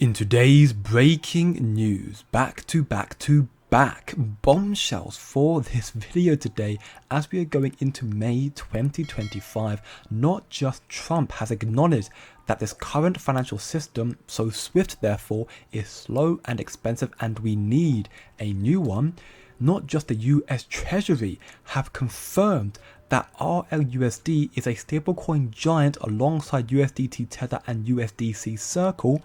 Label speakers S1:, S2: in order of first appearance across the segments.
S1: In today's breaking news, back to back bombshells for this video today as we are going into May 2025. Not just Trump has acknowledged that this current financial system, so SWIFT therefore, is slow and expensive and we need a new one. Not just the US Treasury have confirmed that RLUSD is a stablecoin giant alongside USDT Tether and USDC Circle.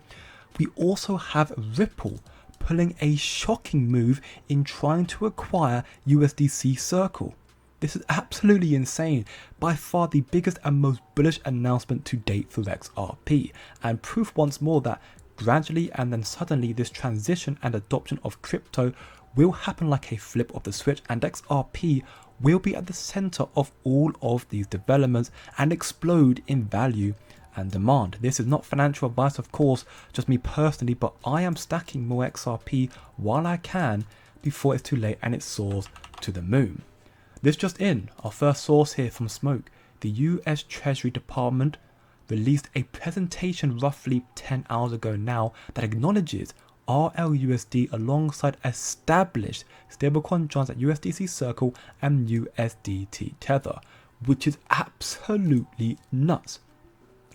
S1: We also have Ripple pulling a shocking move in trying to acquire USDC Circle. This is absolutely insane, by far the biggest and most bullish announcement to date for XRP, and proof once more that gradually and then suddenly this transition and adoption of crypto will happen like a flip of the switch, and XRP will be at the center of all of these developments and explode in value and demand. This is not financial advice, of course, just me personally, but I am stacking more XRP while I can before it's too late and it soars to the moon. This just in, our first source here from Smoke, the US Treasury Department released a presentation roughly 10 hours ago now that acknowledges RLUSD alongside established stablecoin giants like USDC Circle and USDT Tether, which is absolutely nuts.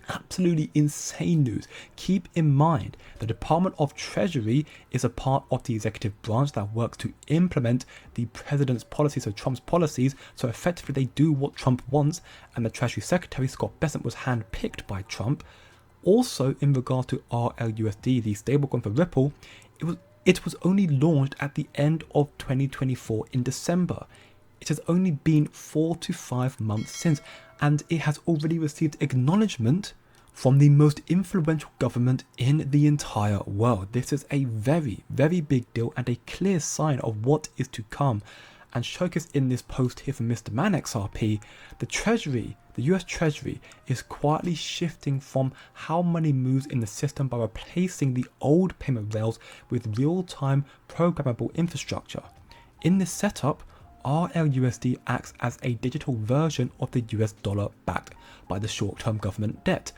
S1: Absolutely insane news. Keep in mind, the Department of Treasury is a part of the executive branch that works to implement the president's policies, so Trump's policies. So effectively they do what Trump wants, and the Treasury Secretary Scott Bessent was handpicked by Trump. Also, in regard to RLUSD, the stablecoin for Ripple, it was only launched at the end of 2024 in December. It has only been 4 to 5 months since, and it has already received acknowledgement from the most influential government in the entire world. This is a very, very big deal and a clear sign of what is to come. And showcased in this post here from Mr. Man XRP, the Treasury, the US Treasury, is quietly shifting from how money moves in the system by replacing the old payment rails with real-time programmable infrastructure. In this setup, RLUSD acts as a digital version of the US dollar backed by the short-term government debt,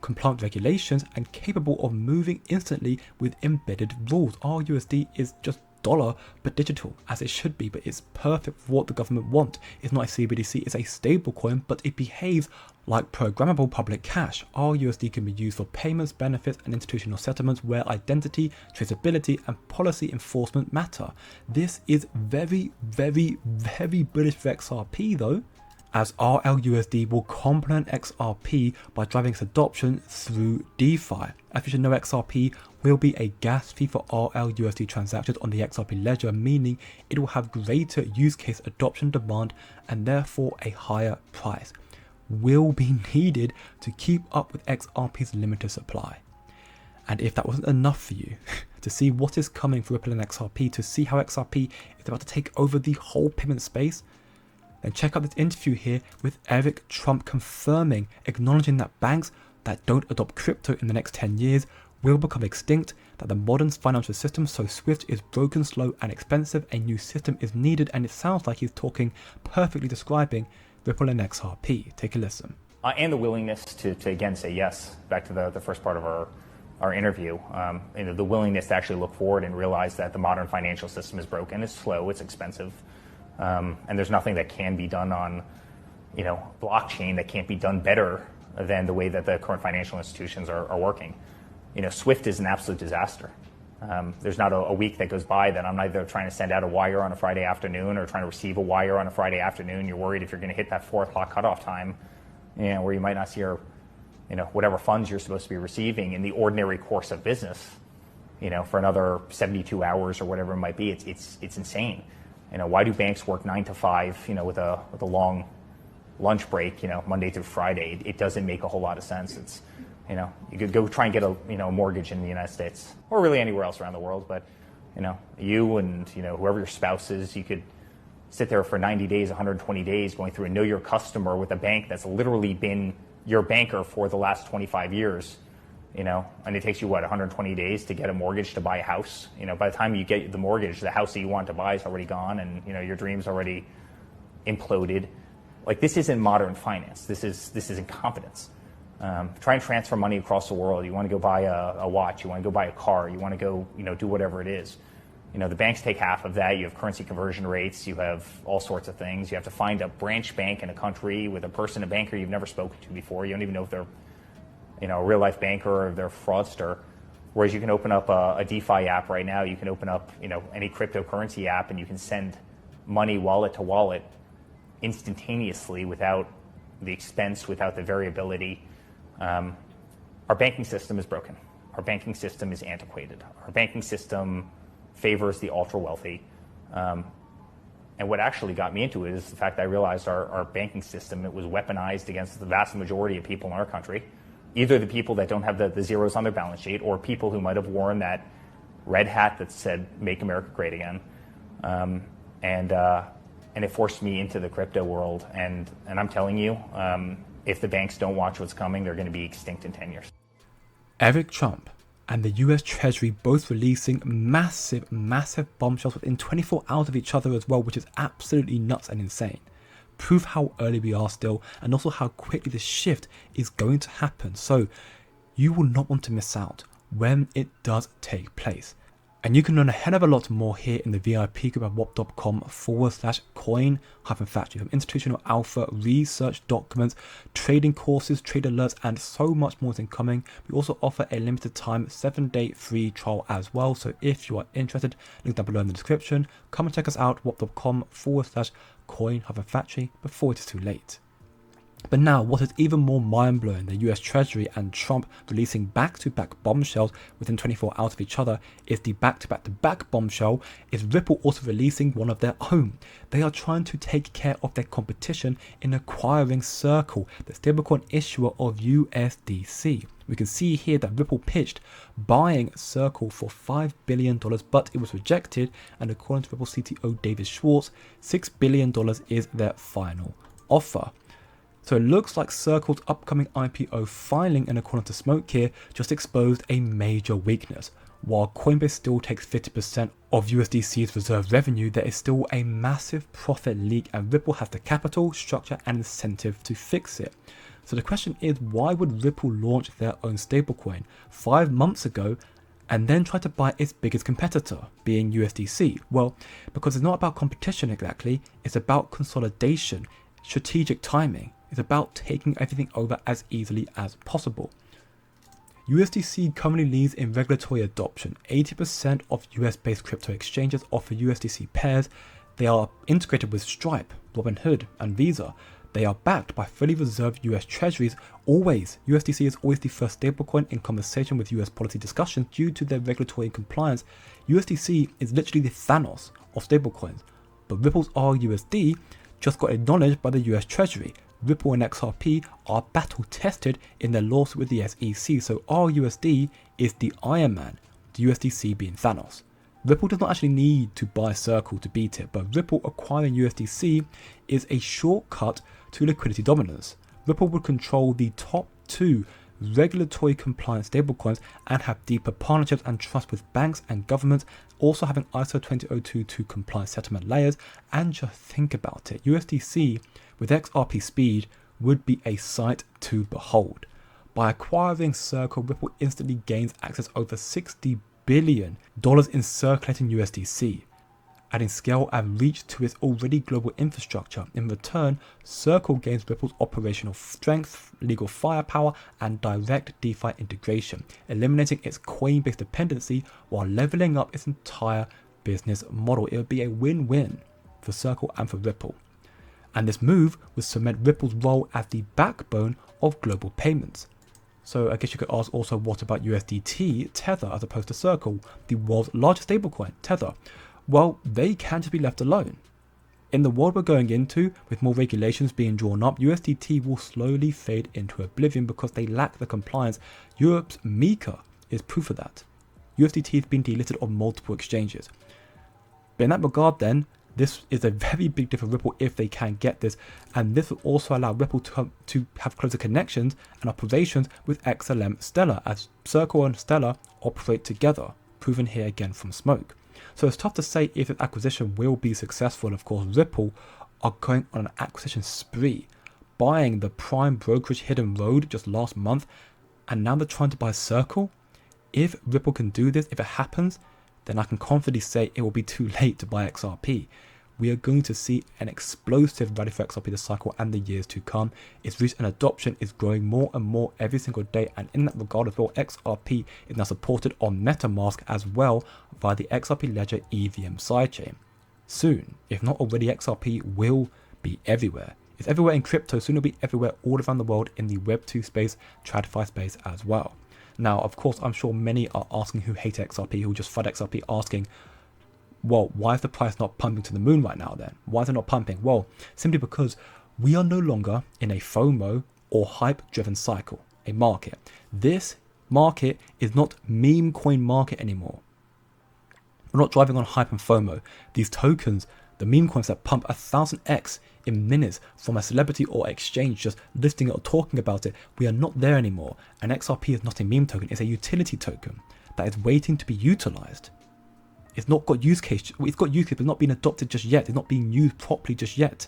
S1: compliant regulations, and capable of moving instantly with embedded rules. RLUSD is just dollar but digital, as it should be, but it's perfect for what the government want. It's not a CBDC, it's a stable coin, but it behaves like programmable public cash. RUSD can be used for payments, benefits, and institutional settlements where identity, traceability, and policy enforcement matter. This is very, very, very bullish for XRP though, as RLUSD will complement XRP by driving its adoption through DeFi. As you should know, XRP will be a gas fee for RLUSD transactions on the XRP ledger, meaning it will have greater use case adoption demand and therefore a higher price will be needed to keep up with XRP's limited supply. And if that wasn't enough for you, to see what is coming for Ripple and XRP, to see how XRP is about to take over the whole payment space, then check out this interview here with Eric Trump confirming, acknowledging that banks that don't adopt crypto in the next 10 years will become extinct, that the modern financial system, so SWIFT, is broken, slow and expensive, a new system is needed, and it sounds like he's talking, perfectly describing Ripple and XRP. Take a listen.
S2: And the willingness to again say yes, back to the first part of our interview, the willingness to actually look forward and realize that the modern financial system is broken, it's slow, it's expensive, and there's nothing that can be done on blockchain that can't be done better than the way that the current financial institutions are working. SWIFT is an absolute disaster. There's not a week that goes by that I'm either trying to send out a wire on a Friday afternoon or trying to receive a wire on a Friday afternoon. You're worried if you're going to hit that 4 o'clock cutoff time, where you might not see your, whatever funds you're supposed to be receiving in the ordinary course of business, for another 72 hours or whatever it might be. It's insane. Why do banks work 9 to 5, with a long lunch break, Monday through Friday? It doesn't make a whole lot of sense. It's, you could go try and get a mortgage in the United States or really anywhere else around the world, but you and whoever your spouse is, you could sit there for 90 days, 120 days going through and know your customer with a bank that's literally been your banker for the last 25 years, and it takes you 120 days to get a mortgage to buy a house. By the time you get the mortgage, the house that you want to buy is already gone, and your dream's already imploded. Like, this isn't modern finance. This is incompetence. Try and transfer money across the world. You want to go buy a watch. You want to go buy a car. You want to go, do whatever it is. The banks take half of that. You have currency conversion rates. You have all sorts of things. You have to find a branch bank in a country with a banker you've never spoken to before. You don't even know if they're, a real life banker or they're a fraudster. Whereas you can open up a DeFi app right now. You can open up, any cryptocurrency app, and you can send money wallet to wallet instantaneously without the expense, without the variability. Our banking system is broken. Our banking system is antiquated. Our banking system favors the ultra wealthy. And what actually got me into it is the fact that I realized our banking system, it was weaponized against the vast majority of people in our country, either the people that don't have the zeros on their balance sheet or people who might have worn that red hat that said, "Make America Great Again." And it forced me into the crypto world. And I'm telling you, if the banks don't watch what's coming, they're going to be extinct in 10 years.
S1: Eric Trump and the US Treasury both releasing massive bombshells within 24 hours of each other as well, which is absolutely nuts and insane. Prove how early we are still, and also how quickly the shift is going to happen. So you will not want to miss out when it does take place. And you can learn a hell of a lot more here in the VIP group at wop.com/coin-factory, from institutional alpha, research documents, trading courses, trade alerts, and so much more is incoming. We also offer a limited time 7-day free trial as well. So if you are interested, link down below in the description. Come and check us out, wop.com/coin-factory before it is too late. But now, what is even more mind-blowing, the US Treasury and Trump releasing back-to-back bombshells within 24 hours of each other, is the back-to-back-to-back bombshell is Ripple also releasing one of their own. They are trying to take care of their competition in acquiring Circle, the stablecoin issuer of USDC. We can see here that Ripple pitched buying Circle for $5 billion, but it was rejected, and according to Ripple CTO David Schwartz, $6 billion is their final offer. So it looks like Circle's upcoming IPO filing, and according to Smoke here, just exposed a major weakness. While Coinbase still takes 50% of USDC's reserve revenue, there is still a massive profit leak, and Ripple has the capital, structure, and incentive to fix it. So the question is, why would Ripple launch their own stablecoin 5 months ago and then try to buy its biggest competitor, being USDC? Well, because it's not about competition exactly, it's about consolidation, strategic timing. It's about taking everything over as easily as possible. USDC currently leads in regulatory adoption. 80% of US-based crypto exchanges offer USDC pairs. They are integrated with Stripe, Robinhood, and Visa. They are backed by fully reserved US treasuries. Always, USDC is always the first stablecoin in conversation with US policy discussions due to their regulatory compliance. USDC is literally the Thanos of stablecoins. But Ripple's RUSD just got acknowledged by the US Treasury. Ripple and XRP are battle tested in their lawsuit with the SEC, so RUSD is the Iron Man, the USDC being Thanos. Ripple does not actually need to buy Circle to beat it, but Ripple acquiring USDC is a shortcut to liquidity dominance. Ripple would control the top 2 regulatory compliant stablecoins and have deeper partnerships and trust with banks and governments, also having ISO 20022 compliant settlement layers. And just think about it, USDC with XRP speed would be a sight to behold. By acquiring Circle, Ripple instantly gains access over $60 billion in circulating USDC, adding scale and reach to its already global infrastructure. In return, Circle gains Ripple's operational strength, legal firepower, and direct DeFi integration, eliminating its Coinbase dependency while leveling up its entire business model. It would be a win-win for Circle and for Ripple. And this move would cement Ripple's role as the backbone of global payments. So I guess you could ask also, what about USDT, Tether, as opposed to Circle, the world's largest stablecoin, Tether? Well, they can just be left alone. In the world we're going into, with more regulations being drawn up, USDT will slowly fade into oblivion because they lack the compliance. Europe's MiCA is proof of that. USDT has been delisted on multiple exchanges. But in that regard then, this is a very big deal for Ripple if they can get this, and this will also allow Ripple to have closer connections and operations with XLM Stellar, as Circle and Stellar operate together, proven here again from Smoke. So it's tough to say if this acquisition will be successful. Of course, Ripple are going on an acquisition spree, buying the prime brokerage Hidden Road just last month, and now they're trying to buy Circle. If Ripple can do this, if it happens, then I can confidently say it will be too late to buy XRP. We are going to see an explosive rally for XRP this cycle and the years to come. Its reach and adoption is growing more and more every single day, and in that regard as well, XRP is now supported on MetaMask as well via the XRP Ledger EVM sidechain. Soon, if not already, XRP will be everywhere. It's everywhere in crypto, soon it'll be everywhere all around the world in the Web2 space, TradFi space as well. Now, of course, I'm sure many are asking who hate XRP, who just FUD XRP, asking, well, why is the price not pumping to the moon right now then? Why is it not pumping? Well, simply because we are no longer in a FOMO or hype-driven cycle, a market. This market is not meme coin market anymore. We're not driving on hype and FOMO. These tokens, the meme coins that pump 1000x in minutes from a celebrity or exchange just listing it or talking about it, we are not there anymore. And XRP is not a meme token, it's a utility token that is waiting to be utilized. It's not got use case, it's got use case, but it's not been adopted just yet. It's not being used properly just yet.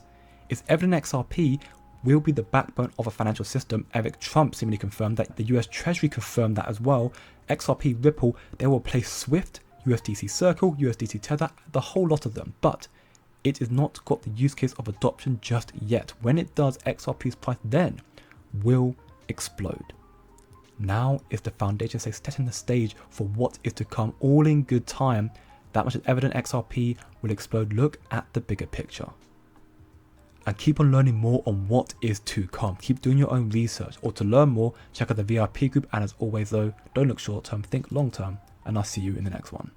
S1: It's evident XRP will be the backbone of a financial system. Eric Trump seemingly confirmed that. The US Treasury confirmed that as well. XRP, Ripple, they will replace Swift, USDC Circle, USDC Tether, the whole lot of them. But it is not got the use case of adoption just yet. When it does, XRP's price then will explode. Now is the foundation stage, setting the stage for what is to come, all in good time. That much is evident. XRP will explode. Look at the bigger picture. And keep on learning more on what is to come. Keep doing your own research. Or to learn more, check out the VIP group. And as always though, don't look short term, think long term. And I'll see you in the next one.